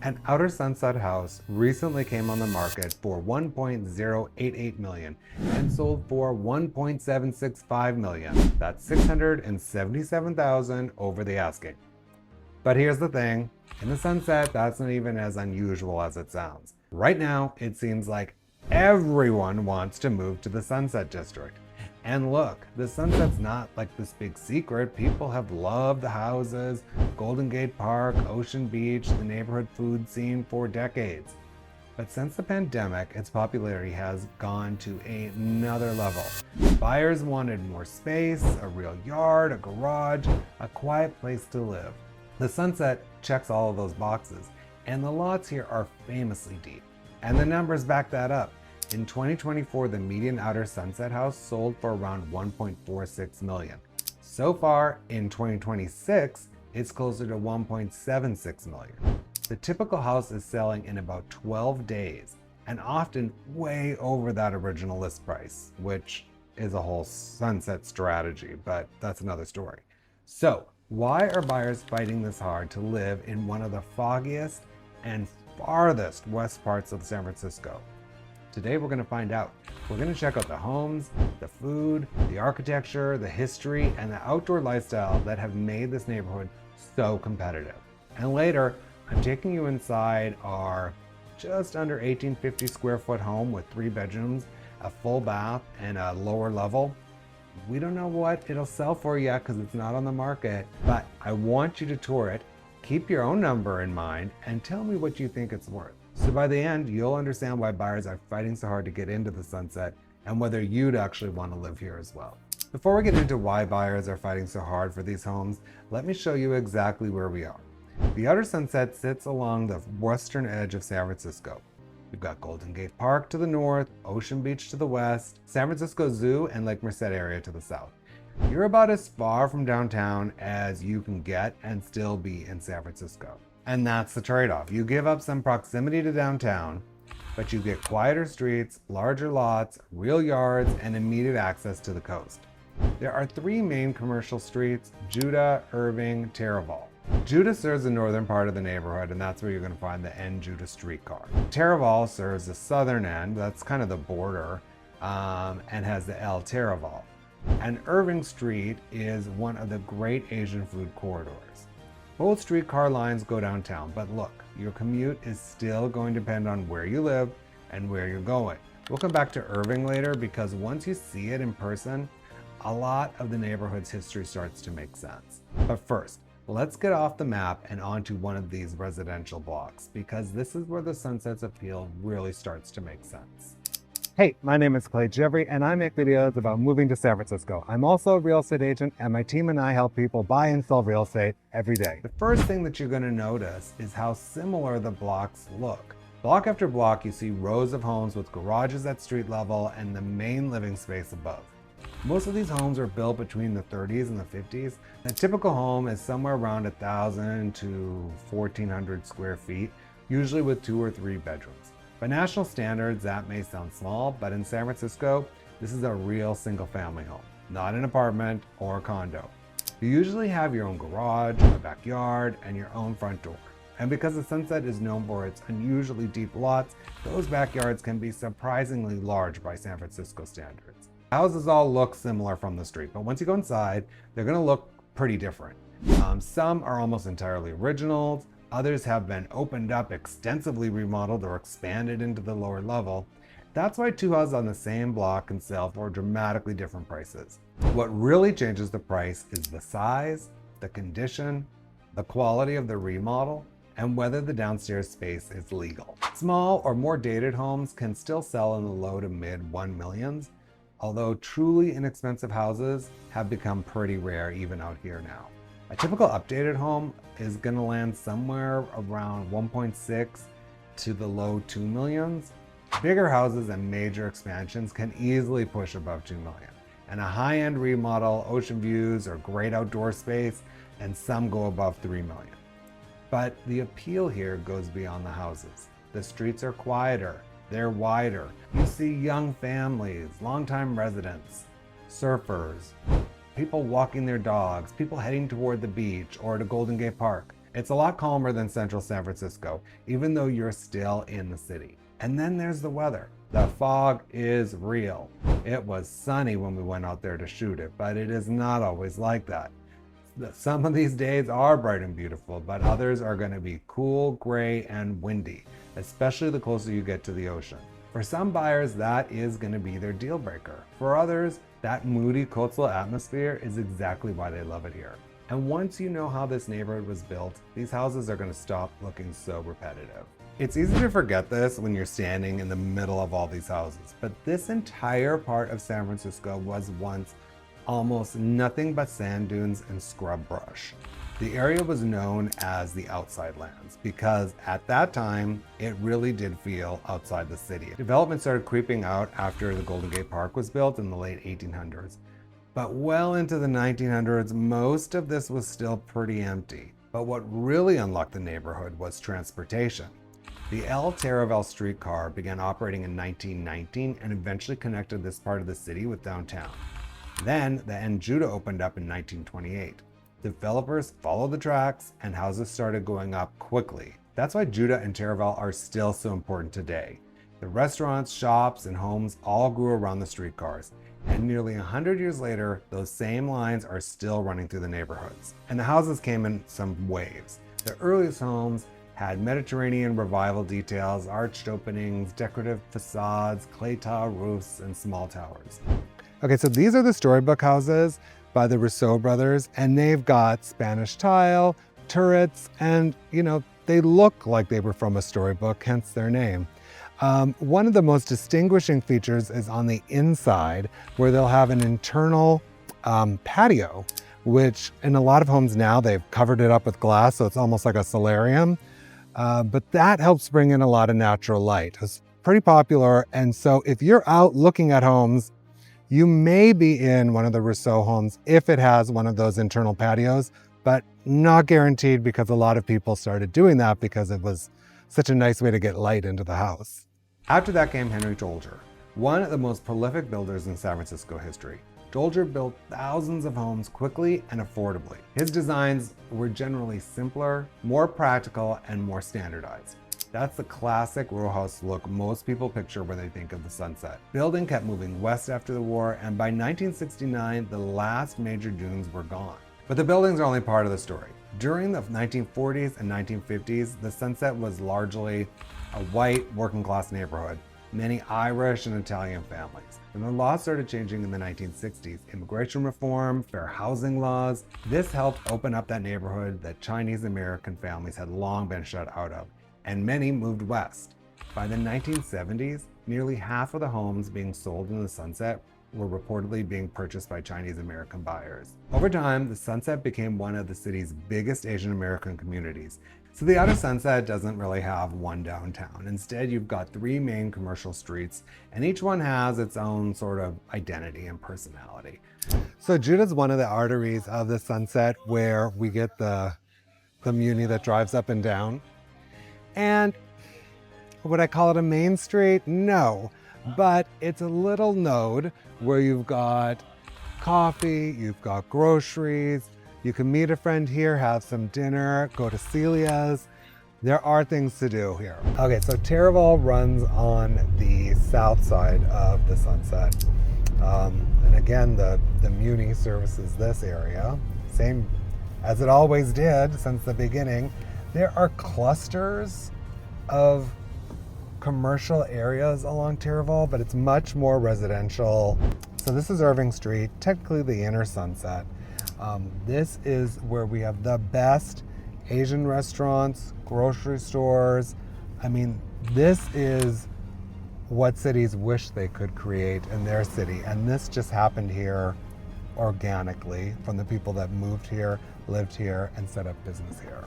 An outer Sunset house recently came on the market for $1.088 million and sold for $1.765 million. That's $677,000 over the asking. But here's the thing, in the Sunset, that's not even as unusual as it sounds. Right now, it seems like everyone wants to move to the Sunset District. And look, the Sunset's not like this big secret. People have loved the houses, Golden Gate Park, Ocean Beach, the neighborhood food scene for decades. But since the pandemic, its popularity has gone to another level. Buyers wanted more space, a real yard, a garage, a quiet place to live. The Sunset checks all of those boxes, and the lots here are famously deep. And the numbers back that up. In 2024, the median outer Sunset house sold for around $1.46 million. So far, in 2026, it's closer to $1.76 million. The typical house is selling in about 12 days, and often way over that original list price, which is a whole Sunset strategy, but that's another story. So, why are buyers fighting this hard to live in one of the foggiest and farthest west parts of San Francisco? Today we're going to find out. We're going to check out the homes, the food, the architecture, the history, and the outdoor lifestyle that have made this neighborhood so competitive. And later, I'm taking you inside our just under 1850 square foot home with 3 bedrooms, a full bath, and a lower level. We don't know what it'll sell for yet because it's not on the market, but I want you to tour it, keep your own number in mind, and tell me what you think it's worth. So by the end, you'll understand why buyers are fighting so hard to get into the Sunset and whether you'd actually want to live here as well. Before we get into why buyers are fighting so hard for these homes, let me show you exactly where we are. The outer Sunset sits along the western edge of San Francisco. We've got Golden Gate Park to the north, Ocean Beach to the west, San Francisco Zoo and Lake Merced area to the south. You're about as far from downtown as you can get and still be in San Francisco. And that's the trade-off. You give up some proximity to downtown, but you get quieter streets, larger lots, real yards, and immediate access to the coast. There are 3 main commercial streets: Judah, Irving, Taraval. Judah serves the northern part of the neighborhood, and that's where you're going to find the N Judah streetcar. Taraval serves the southern end, that's kind of the border, and has the L Taraval. And Irving Street is one of the great Asian food corridors. Both streetcar lines go downtown, but look, your commute is still going to depend on where you live and where you're going. We'll come back to Irving later because once you see it in person, a lot of the neighborhood's history starts to make sense. But first, let's get off the map and onto one of these residential blocks because this is where the Sunset's appeal really starts to make sense. Hey, my name is Gjevre and I make videos about moving to San Francisco. I'm also a real estate agent and my team and I help people buy and sell real estate every day. The first thing that you're going to notice is how similar the blocks look. Block after block, you see rows of homes with garages at street level and the main living space above. Most of these homes were built between the 30s and the 50s. The typical home is somewhere around 1,000 to 1,400 square feet, usually with 2 or 3 bedrooms. By national standards, that may sound small, but in San Francisco, this is a real single-family home, not an apartment or a condo. You usually have your own garage, a backyard, and your own front door. And because the Sunset is known for its unusually deep lots, those backyards can be surprisingly large by San Francisco standards. Houses all look similar from the street, but once you go inside, they're going to look pretty different. Some are almost entirely originals. Others have been opened up, extensively remodeled, or expanded into the lower level. That's why 2 houses on the same block can sell for dramatically different prices. What really changes the price is the size, the condition, the quality of the remodel, and whether the downstairs space is legal. Small or more dated homes can still sell in the low to mid $1 millions, although truly inexpensive houses have become pretty rare even out here now. A typical updated home is going to land somewhere around 1.6 to the low 2 millions. Bigger houses and major expansions can easily push above 2 million. And a high-end remodel, ocean views, or great outdoor space, and some go above 3 million. But the appeal here goes beyond the houses. The streets are quieter, they're wider. You see young families, longtime residents, surfers, people walking their dogs, people heading toward the beach or to Golden Gate Park. It's a lot calmer than central San Francisco, even though you're still in the city. And then there's the weather. The fog is real. It was sunny when we went out there to shoot it, but it is not always like that. Some of these days are bright and beautiful, but others are going to be cool, gray, and windy, especially the closer you get to the ocean. For some buyers, that is going to be their deal breaker. For others, that moody coastal atmosphere is exactly why they love it here. And once you know how this neighborhood was built, these houses are going to stop looking so repetitive. It's easy to forget this when you're standing in the middle of all these houses, but this entire part of San Francisco was once almost nothing but sand dunes and scrub brush. The area was known as the outside lands because at that time, it really did feel outside the city. Development started creeping out after the Golden Gate Park was built in the late 1800s. But well into the 1900s, most of this was still pretty empty. But what really unlocked the neighborhood was transportation. The Taraval streetcar began operating in 1919 and eventually connected this part of the city with downtown. Then the Gjevre opened up in 1928. Developers followed the tracks and houses started going up quickly. That's why Gjevre and Taraval are still so important today. The restaurants, shops, and homes all grew around the streetcars. And nearly 100 years later, those same lines are still running through the neighborhoods. And the houses came in some waves. The earliest homes had Mediterranean revival details, arched openings, decorative facades, clay tile roofs, and small towers. Okay, so these are the storybook houses by the Rousseau brothers, and they've got Spanish tile, turrets, and they look like they were from a storybook, hence their name. One of the most distinguishing features is on the inside, where they'll have an internal patio, which in a lot of homes now, they've covered it up with glass, so it's almost like a solarium. But that helps bring in a lot of natural light. It's pretty popular, and so if you're out looking at homes, you may be in one of the Rousseau homes if it has one of those internal patios, but not guaranteed because a lot of people started doing that because it was such a nice way to get light into the house. After that came Henry Gjevre, one of the most prolific builders in San Francisco history. Gjevre built thousands of homes quickly and affordably. His designs were generally simpler, more practical, and more standardized. That's the classic row house look most people picture when they think of the Sunset. Building kept moving west after the war, and by 1969, the last major dunes were gone. But the buildings are only part of the story. During the 1940s and 1950s, the Sunset was largely a white working-class neighborhood, many Irish and Italian families. When the law started changing in the 1960s, immigration reform, fair housing laws, this helped open up that neighborhood that Chinese American families had long been shut out of, and many moved west. By the 1970s, nearly half of the homes being sold in the Sunset were reportedly being purchased by Chinese American buyers. Over time, the Sunset became one of the city's biggest Asian American communities. So the Outer Sunset doesn't really have one downtown. Instead, you've got three main commercial streets, and each one has its own sort of identity and personality. So Gjevre is one of the arteries of the Sunset where we get the Muni that drives up and down. And would I call it a main street? No, but it's a little node where you've got coffee, you've got groceries, you can meet a friend here, have some dinner, go to Celia's. There are things to do here. Okay, so Taraval runs on the south side of the Sunset. And again, the Muni services this area, same as it always did since the beginning. There are clusters of commercial areas along Taraval, but it's much more residential. So this is Irving Street, technically the inner Sunset. This is where we have the best Asian restaurants, grocery stores. I mean, this is what cities wish they could create in their city. And this just happened here organically from the people that moved here, lived here, and set up business here.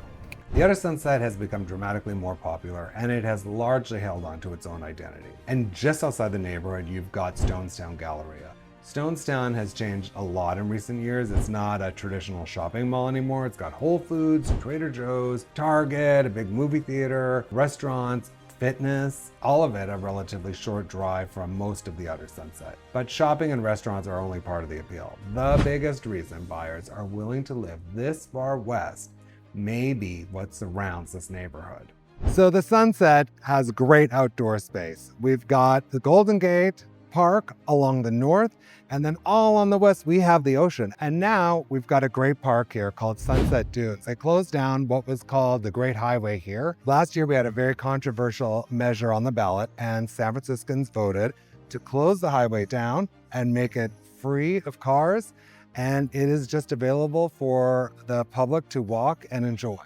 The Outer Sunset has become dramatically more popular, and it has largely held on to its own identity. And just outside the neighborhood, you've got Stonestown Galleria. Stonestown has changed a lot in recent years. It's not a traditional shopping mall anymore. It's got Whole Foods, Trader Joe's, Target, a big movie theater, restaurants, fitness, all of it a relatively short drive from most of the Outer Sunset. But shopping and restaurants are only part of the appeal. The biggest reason buyers are willing to live this far west maybe what surrounds this neighborhood. So the Sunset has great outdoor space. We've got the Golden Gate Park along the north, and then all on the west, we have the ocean. And now we've got a great park here called Sunset Dunes. They closed down what was called the Great Highway here. Last year, we had a very controversial measure on the ballot, and San Franciscans voted to close the highway down and make it free of cars. And it is just available for the public to walk and enjoy.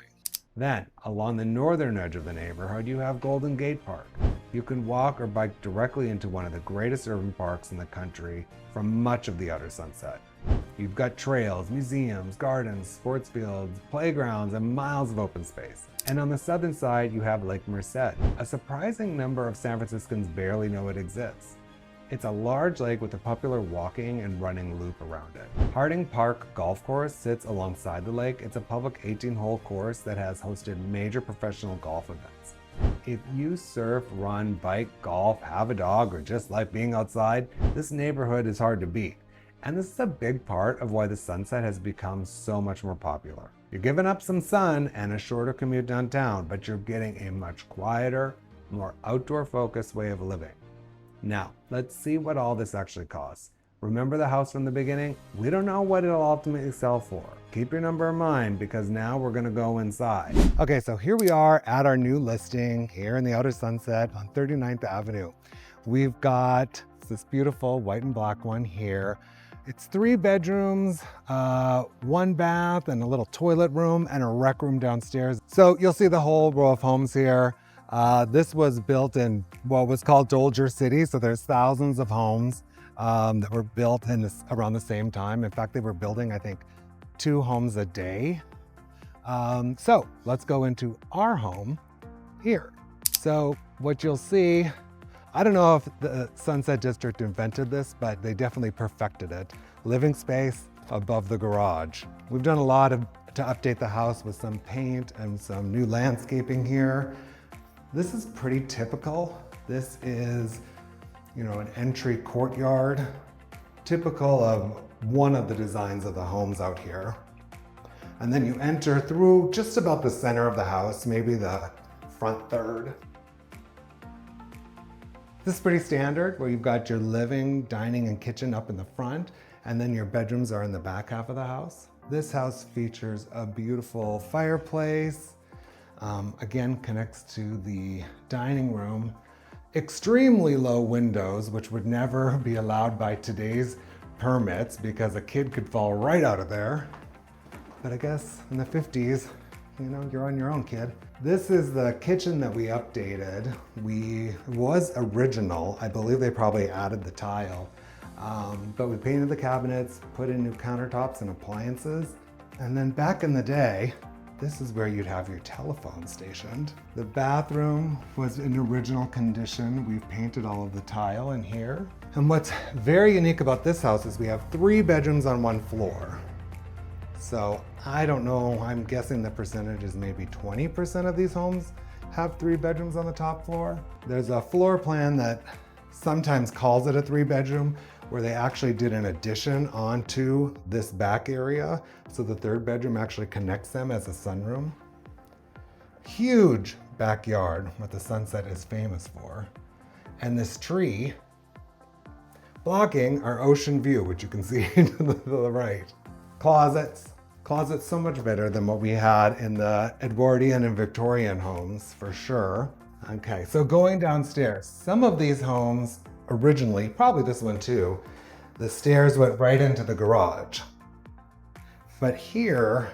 Then, along the northern edge of the neighborhood, you have Golden Gate Park. You can walk or bike directly into one of the greatest urban parks in the country from much of the outer Sunset. You've got trails, museums, gardens, sports fields, playgrounds, and miles of open space. And on the southern side, you have Lake Merced. A surprising number of San Franciscans barely know it exists. It's a large lake with a popular walking and running loop around it. Harding Park Golf Course sits alongside the lake. It's a public 18-hole course that has hosted major professional golf events. If you surf, run, bike, golf, have a dog, or just like being outside, this neighborhood is hard to beat. And this is a big part of why the Sunset has become so much more popular. You're giving up some sun and a shorter commute downtown, but you're getting a much quieter, more outdoor-focused way of living. Now, let's see what all this actually costs. Remember the house from the beginning? We don't know what it'll ultimately sell for. Keep your number in mind because now we're gonna go inside. Okay, so here we are at our new listing here in the outer Sunset on 39th Avenue. We've got this beautiful white and black one here. It's 3 bedrooms, 1 bath, and a little toilet room and a rec room downstairs. So you'll see the whole row of homes here. This was built in what was called Dolger City, so there's thousands of homes that were built around the same time. In fact, they were building, I think, 2 homes a day. So let's go into our home here. So what you'll see, I don't know if the Sunset District invented this, but they definitely perfected it. Living space above the garage. We've done a lot to update the house with some paint and some new landscaping here. This is pretty typical. This is, an entry courtyard, typical of one of the designs of the homes out here. And then you enter through just about the center of the house, maybe the front third. This is pretty standard, where you've got your living, dining, and kitchen up in the front, and then your bedrooms are in the back half of the house. This house features a beautiful fireplace, again connects to the dining room. Extremely low windows, which would never be allowed by today's permits because a kid could fall right out of there. But I guess in the 50s, you're on your own, kid. This is the kitchen that we updated. It was original. I believe they probably added the tile. But we painted the cabinets, put in new countertops and appliances. And then back in the day, this is where you'd have your telephone stationed. The bathroom was in original condition. We've painted all of the tile in here. And what's very unique about this house is we have 3 bedrooms on 1 floor. So I don't know, I'm guessing the percentage is maybe 20% of these homes have 3 bedrooms on the top floor. There's a floor plan that sometimes calls it a 3-bedroom, where they actually did an addition onto this back area, so the 3rd bedroom actually connects them as a sunroom. Huge backyard, what the Sunset is famous for. And this tree blocking our ocean view, which you can see to the right. Closets so much better than what we had in the Edwardian and Victorian homes, for sure. Okay, so going downstairs, some of these homes originally, probably this one too, the stairs went right into the garage. But here,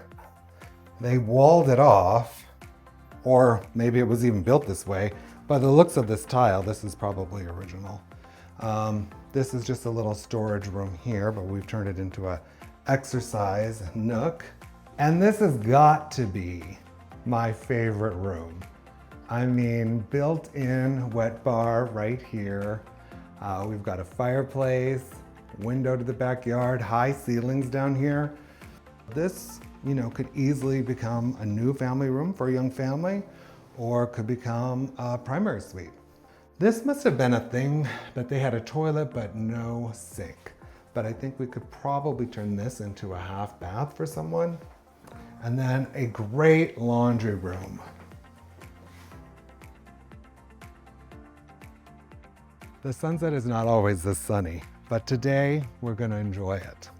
they walled it off, or maybe it was even built this way. By the looks of this tile, this is probably original. This is just a little storage room here, but we've turned it into a exercise nook. And this has got to be my favorite room. I mean, built-in wet bar right here. We've got a fireplace, window to the backyard, high ceilings down here. This, could easily become a new family room for a young family, or could become a primary suite. This must have been a thing that they had a toilet but no sink. But I think we could probably turn this into a half bath for someone. And then a great laundry room. The sunset is not always this sunny, but today we're gonna enjoy it.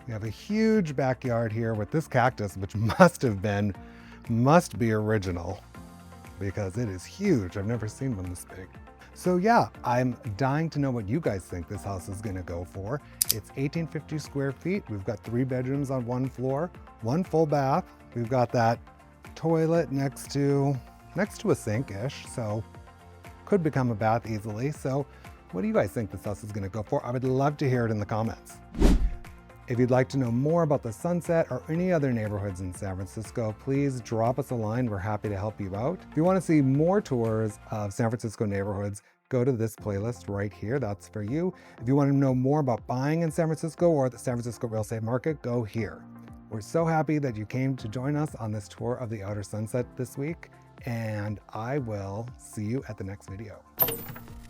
We have a huge backyard here with this cactus, which must be original because it is huge. I've never seen one this big. So yeah, I'm dying to know what you guys think this house is gonna go for. It's 1850 square feet. We've got 3 bedrooms on 1 floor, 1 full bath. We've got that toilet next to a sink-ish, so could become a bath easily. So what do you guys think this house is gonna go for? I would love to hear it in the comments. If you'd like to know more about the Sunset or any other neighborhoods in San Francisco, please drop us a line. We're happy to help you out. If you want to see more tours of San Francisco neighborhoods, go to this playlist right here. That's for you. If you want to know more about buying in San Francisco or the San Francisco real estate market, go here. We're so happy that you came to join us on this tour of the Outer Sunset this week, and I will see you at the next video.